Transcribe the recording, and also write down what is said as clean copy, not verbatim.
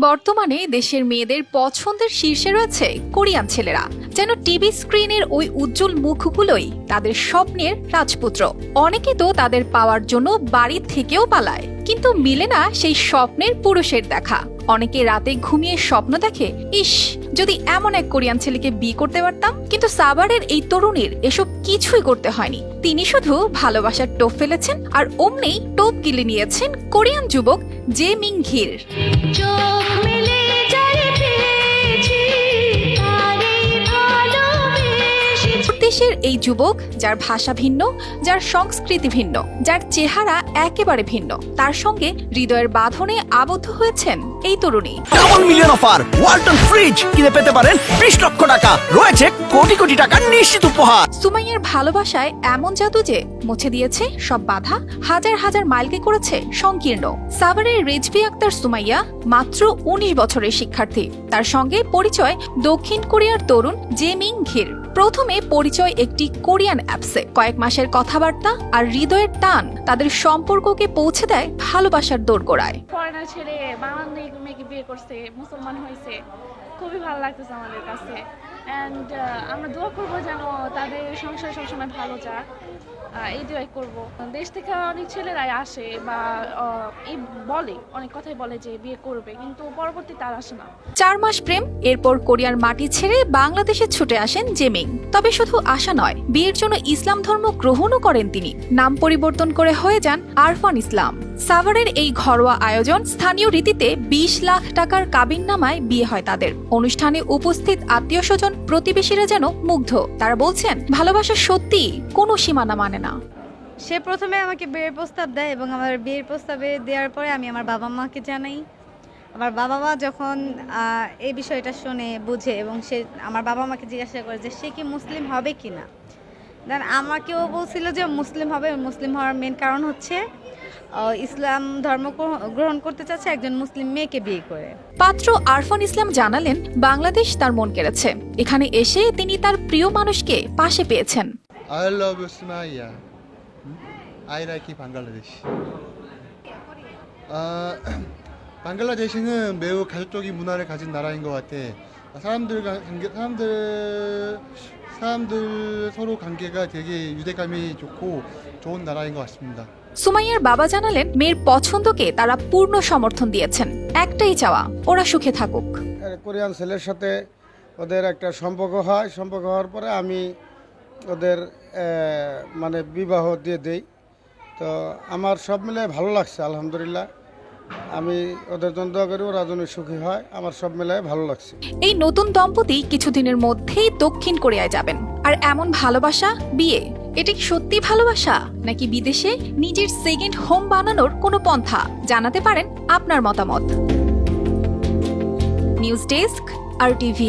বর্তমানে দেশের মেয়েদের পছন্দের শীর্ষে রয়েছে কোরিয়ান ছেলেরা। যেন টিভি স্ক্রিনের ওই উজ্জ্বল মুখগুলোই তাদের স্বপ্নের রাজপুত্র। অনেকে তো তাদের পাওয়ার জন্য বাড়ি থেকেও পালায়, কিন্তু মিলে না সেই স্বপ্নের পুরুষের দেখা। অনেকে রাতে ঘুমিয়ে স্বপ্ন দেখে, ইস যদি এমন এক কোরিয়ান ছেলেকে বিয়ে করতে পারতাম। কিন্তু সাভারের এই তরুণীর এসব কিছুই করতে হয়নি। তিনি শুধু ভালোবাসার টোপ ফেলেছেন, আর অমনেই টোপ গিলে নিয়েছেন কোরিয়ান যুবক জে মিং ঘির। দেশের এই যুবক, যার ভাষা ভিন্ন, যার সংস্কৃতি ভিন্ন, যার চেহারা একেবারে ভিন্ন, তার সঙ্গে হৃদয়ের বাঁধনে আবদ্ধ হয়েছেন এই তরুণী। Double million offer Walton fridge কিনে পেতে পারেন 20 লক্ষ টাকা, রয়েছে কোটি কোটি টাকার নিশ্চিত উপহার। সুমাইয়ার ভালোবাসায় এমন জাদু যে মুছে দিয়েছে সব বাধা, হাজার হাজার মাইলকে করেছে সংকীর্ণ। সাভারের রেজভি আক্তার সুমাইয়া মাত্র 19 বছরের শিক্ষার্থী। তার সঙ্গে পরিচয় দক্ষিণ কোরিয়ার তরুণ জে মিং ঘির। প্রথমে পরিচয় একটি কোরিয়ান অ্যাপসে। কয়েক মাসের কথাবার্তা আর হৃদয়ের টান তাদের সম্পর্ককে পৌঁছে দেয় ভালোবাসার দোরগোড়ায়। ফরেনার ছেড়ে বাংলাদেশি মেয়েকে বিয়ে করছে, মুসলমান হয়েছে, খুবই ভালো লাগতেছে আমাদের কাছে। অ্যান্ড আমরা দোয়া করবো যেন তাদের সংসার সবসময় ভালো যাক, এই দোয়াই করবো। দেশ থেকে অনেক ছেলেরাই আসে বা এই বলে, অনেক কথাই বলে যে বিয়ে করবে, কিন্তু পরবর্তী তার আসে না। 4 মাস প্রেম, এরপর কোরিয়ার মাটি ছেড়ে বাংলাদেশে ছুটে আসেন জেমিং। তবে শুধু আশা নয়, বিয়ের জন্য ইসলাম ধর্ম গ্রহণও করেন তিনি। নাম পরিবর্তন করে হয়ে যান আরফান ইসলাম। সাভারের এই ঘরোয়া আয়োজন, স্থানীয় রীতিতে 20 লাখ টাকার কাবিননামায় বিয়ে হয় তাদের। অনুষ্ঠানে উপস্থিত আত্মীয় স্বজন, প্রতিবেশীরা যেন মুগ্ধ। তারা বলছেন, ভালোবাসা সত্যি কোনো সীমানা মানে না। সে প্রথমে আমাকে বিয়ের প্রস্তাব দেয় এবং আমার বিয়ের প্রস্তাবে দেওয়ার পরে আমি আমার বাবা মাকে জানাই। আমার বাবা মা যখন এই বিষয়টা শুনে, বুঝে এবং সে আমার বাবা মাকে জিজ্ঞাসা করে যে সে কি মুসলিম হবে কি না, দেন আমাকেও বলছিল যে মুসলিম হবে। মুসলিম হওয়ার মেন কারণ হচ্ছে ইসলাম ধর্ম গ্রহণ করতে চাচ্ছে একজন মুসলিম মেয়েকে বিয়ে করে। পাত্র আরফান ইসলাম জানালেন, বাংলাদেশ তার মন কেড়েছে। এখানে এসে তিনি তার প্রিয় মানুষকে পাশে পেয়েছেন। I love you, Sumaya. I like Bangladesh. 방글라데시는 매우 가족적인 문화를 가진 나라인 것 같아. 사람들 서로 관계가 되게 유대감이 좋고 좋은 나라인 것 같습니다. সুমাইয়ার বাবা জানালেন, মেয়ের পছন্দকে তারা পূর্ণ সমর্থন দিয়েছেন। একটাই চাওয়া, ওরা সুখে থাকুক। কোরিয়ান ছেলের সাথে ওদের একটা সম্পর্ক হয়। সম্পর্ক হওয়ার পরে আমি ওদের মানে বিবাহ দিয়ে দেই। তো আমার সব মিলে ভালো লাগছে, আলহামদুলিল্লাহ। আমি ওদের জন্য দোয়া করি, ওরা যেন সুখী হয়। আমার সব মিলায় ভালো লাগছে। এই নতুন দম্পতি কিছুদিনের মধ্যেই দক্ষিণ কোরিয়ায় যাবেন। আর এমন ভালোবাসা, বিয়ে, এটা কি সত্যি ভালোবাসা, নাকি বিদেশে নিজের সেকেন্ড হোম বানানোর কোনো পন্থা? জানাতে পারেন আপনার মতামত। News desk, RTV।